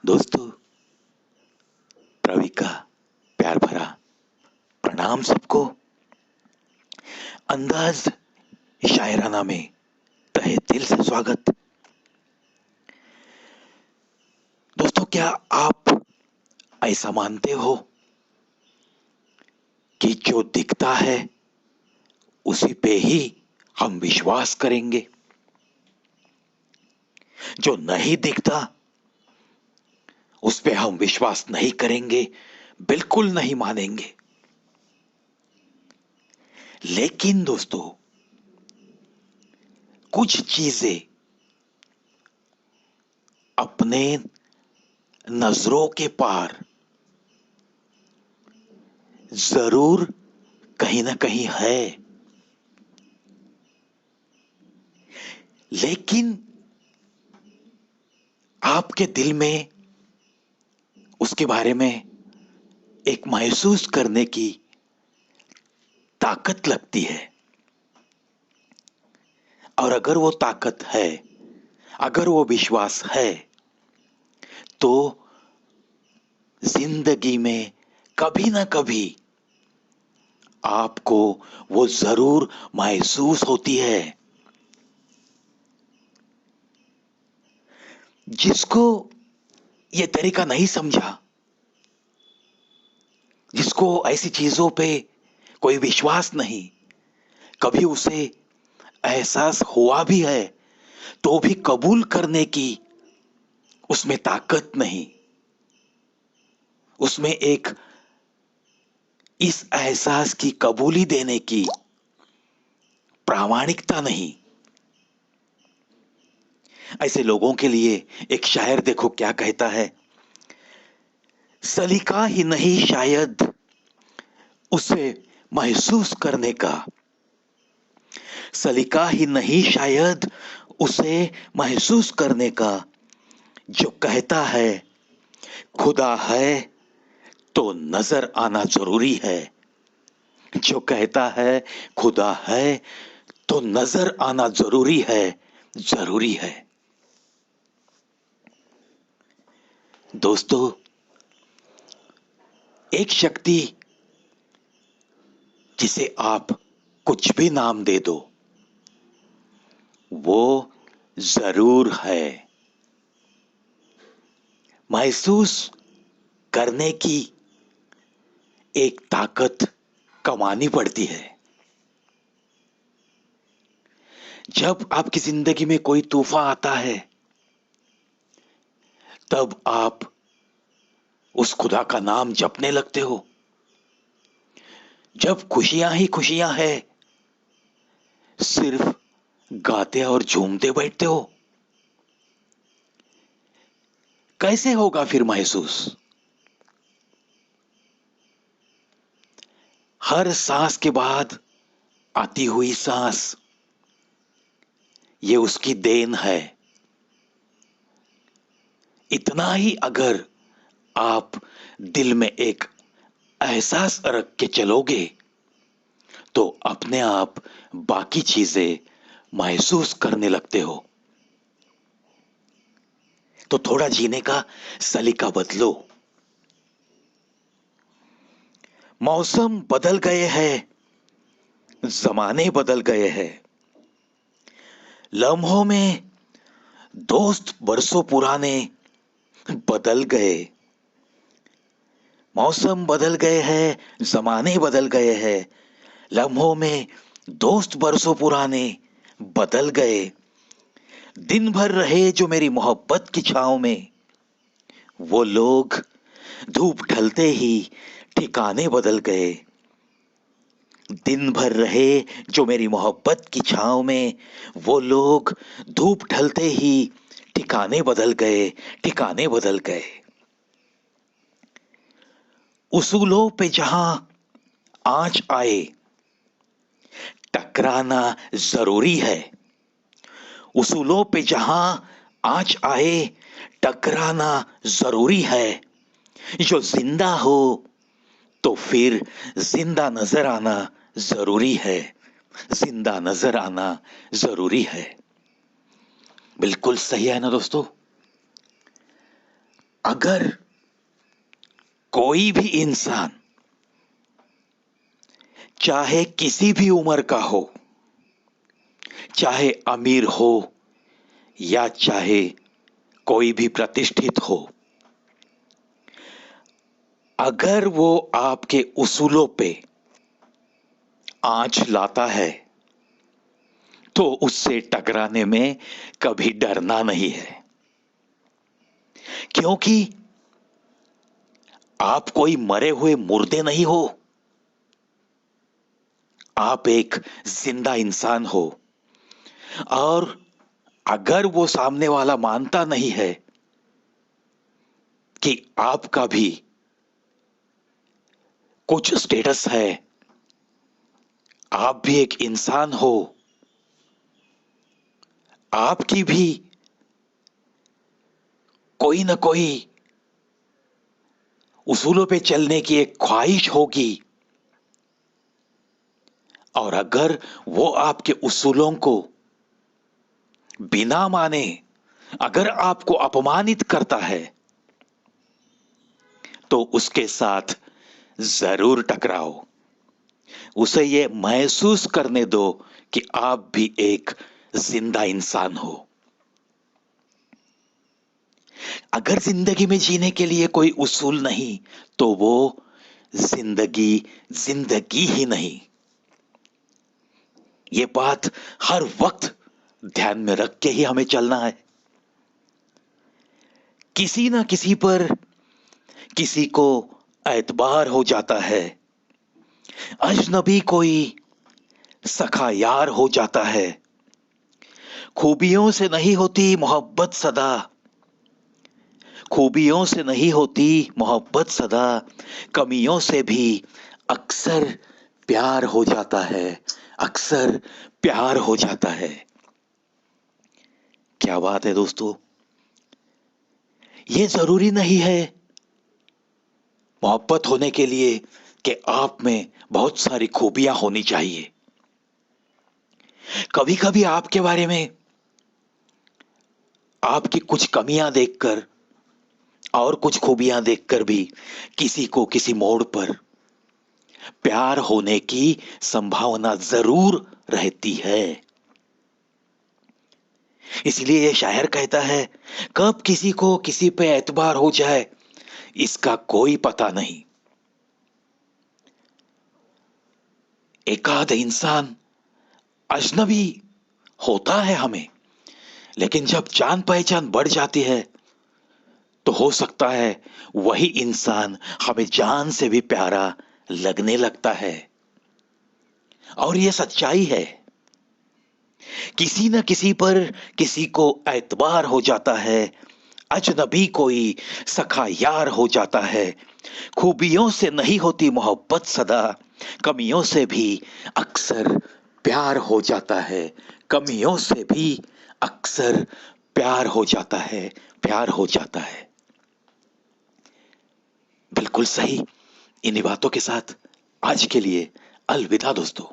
दोस्तों, प्रवी का प्यार भरा प्रणाम सबको। अंदाज शायराना में तहे दिल से स्वागत। दोस्तों, क्या आप ऐसा मानते हो कि जो दिखता है उसी पे ही हम विश्वास करेंगे, जो नहीं दिखता उस पे हम विश्वास नहीं करेंगे, बिल्कुल नहीं मानेंगे। लेकिन दोस्तों, कुछ चीजें अपने नजरों के पार जरूर कहीं ना कहीं है, लेकिन आपके दिल में उसके बारे में एक महसूस करने की ताकत लगती है। और अगर वो ताकत है, अगर वो विश्वास है, तो जिंदगी में कभी ना कभी आपको वो जरूर महसूस होती है। जिसको ये तरीका नहीं समझा, जिसको ऐसी चीजों पे कोई विश्वास नहीं, कभी उसे एहसास हुआ भी है तो भी कबूल करने की उसमें ताकत नहीं, उसमें एक इस एहसास की कबूली देने की प्रामाणिकता नहीं। ऐसे लोगों के लिए एक शायर देखो क्या कहता है। सलीका ही नहीं शायद उसे महसूस करने का, सलीका ही नहीं शायद उसे महसूस करने का, जो कहता है खुदा है तो नजर आना जरूरी है, जो कहता है खुदा है तो नजर आना जरूरी है, जरूरी है। दोस्तों, एक शक्ति जिसे आप कुछ भी नाम दे दो, वो जरूर है। महसूस करने की एक ताकत कमानी पड़ती है। जब आपकी जिंदगी में कोई तूफान आता है, तब आप उस खुदा का नाम जपने लगते हो। जब खुशियां ही खुशियां है, सिर्फ गाते और झूमते बैठते हो। कैसे होगा फिर महसूस? हर सांस के बाद आती हुई सांस, ये उसकी देन है। इतना ही अगर आप दिल में एक एहसास रख के चलोगे, तो अपने आप बाकी चीजें महसूस करने लगते हो। तो थोड़ा जीने का सलीका बदलो। मौसम बदल गए हैं, जमाने बदल गए हैं। लम्हों में दोस्त बरसों पुराने बदल गए। मौसम बदल गए हैं, जमाने बदल गए हैं। लम्हों में दोस्त बरसों पुराने बदल गए। दिन भर रहे जो मेरी मोहब्बत की छांव में, वो लोग धूप ढलते ही ठिकाने बदल गए। दिन भर रहे जो मेरी मोहब्बत की छांव में, वो लोग धूप ढलते ही ठिकाने बदल गए, ठिकाने बदल गए। उसूलों पे जहां आंच आए, टकराना जरूरी है। उसूलों पे जहां आंच आए, टकराना जरूरी है। जो जिंदा हो तो फिर जिंदा नजर आना जरूरी है, जिंदा नजर आना जरूरी है। बिल्कुल सही है ना दोस्तों? अगर कोई भी इंसान चाहे किसी भी उम्र का हो, चाहे अमीर हो या चाहे कोई भी प्रतिष्ठित हो, अगर वो आपके उसूलों पे आंच लाता है तो उससे टकराने में कभी डरना नहीं है, क्योंकि आप कोई मरे हुए मुर्दे नहीं हो, आप एक जिंदा इंसान हो। और अगर वो सामने वाला मानता नहीं है कि आपका भी कुछ स्टेटस है, आप भी एक इंसान हो, आपकी भी कोई ना कोई उसूलों पे चलने की एक ख्वाहिश होगी, और अगर वो आपके उसूलों को बिना माने अगर आपको अपमानित करता है तो उसके साथ जरूर टकराओ। उसे यह महसूस करने दो कि आप भी एक जिंदा इंसान हो। अगर जिंदगी में जीने के लिए कोई उसूल नहीं तो वो जिंदगी जिंदगी ही नहीं। ये बात हर वक्त ध्यान में रख के ही हमें चलना है। किसी ना किसी पर किसी को एतबार हो जाता है, अजनबी कोई सखा यार हो जाता है। खूबियों से नहीं होती मोहब्बत सदा, खूबियों से नहीं होती मोहब्बत सदा, कमियों से भी अक्सर प्यार हो जाता है, अक्सर प्यार हो जाता है। क्या बात है दोस्तों। ये जरूरी नहीं है मोहब्बत होने के लिए कि आप में बहुत सारी खूबियां होनी चाहिए। कभी कभी आपके बारे में आपकी कुछ कमियां देखकर और कुछ खूबियां देखकर भी किसी को किसी मोड़ पर प्यार होने की संभावना जरूर रहती है। इसलिए यह शायर कहता है, कब किसी को किसी पे एतबार हो जाए इसका कोई पता नहीं। एकाध इंसान अजनबी होता है हमें, लेकिन जब जान पहचान बढ़ जाती है तो हो सकता है वही इंसान हमें जान से भी प्यारा लगने लगता है। और यह सच्चाई है। किसी न किसी पर किसी को एतबार हो जाता है, अजनबी कोई सखा यार हो जाता है। खूबियों से नहीं होती मोहब्बत सदा, कमियों से भी अक्सर प्यार हो जाता है, कमियों से भी अक्सर प्यार हो जाता है, प्यार हो जाता है। बिल्कुल सही। इन्हीं बातों के साथ आज के लिए अलविदा दोस्तों।